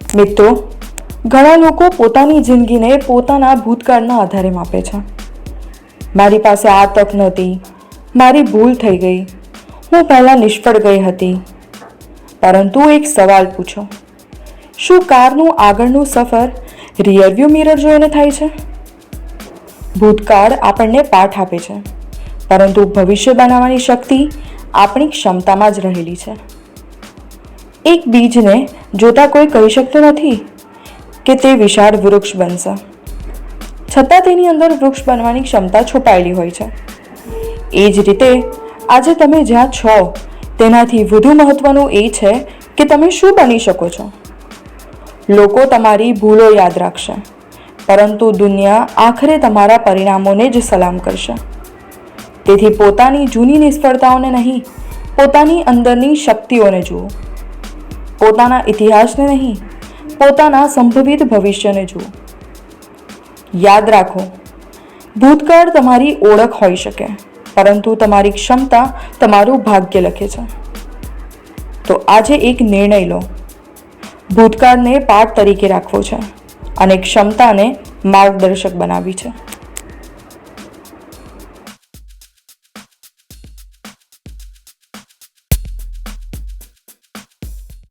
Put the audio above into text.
મિત્રો, ઘણા લોકો પોતાની જિંદગીને પોતાના ભૂતકાળના આધારે માપે છે. મારી પાસે આ તક નહોતી, મારી ભૂલ થઈ ગઈ, હું પહેલાં નિષ્ફળ ગઈ હતી. પરંતુ એક સવાલ પૂછો, શું કારનું આગળનું સફર રિયરવ્યૂ મિરર જોઈને થાય છે? ભૂતકાળ આપણને પાઠ આપે છે, પરંતુ ભવિષ્ય બનાવવાની શક્તિ આપણી ક્ષમતામાં જ રહેલી છે. એક બીજને જોતા કોઈ કહી શકતું નથી કે તે વિશાળ વૃક્ષ બનશે, છતાં તેની અંદર વૃક્ષ બનવાની ક્ષમતા છુપાયેલી હોય છે. એ જ રીતે આજે તમે જ્યાં છો તેનાથી વધુ મહત્વનું એ છે કે તમે શું બની શકો છો. લોકો તમારી ભૂલો યાદ રાખશે, પરંતુ દુનિયા આખરે તમારા પરિણામોને જ સલામ કરશે. તેથી પોતાની જૂની નિષ્ફળતાઓને નહીં, પોતાની અંદરની શક્તિઓને જુઓ. પોતાના ઇતિહાસને નહીં, પોતાના સંભવિત ભવિષ્યને જુઓ. યાદ રાખો, ભૂતકાળ તમારી ઓળખ હોઈ શકે, પરંતુ તમારી ક્ષમતા તમારું ભાગ્ય લખે છે. તો આજે એક નિર્ણય લો. ભૂતકાળને પાઠ તરીકે રાખવો છે અને ક્ષમતાને માર્ગદર્શક બનાવવી છે.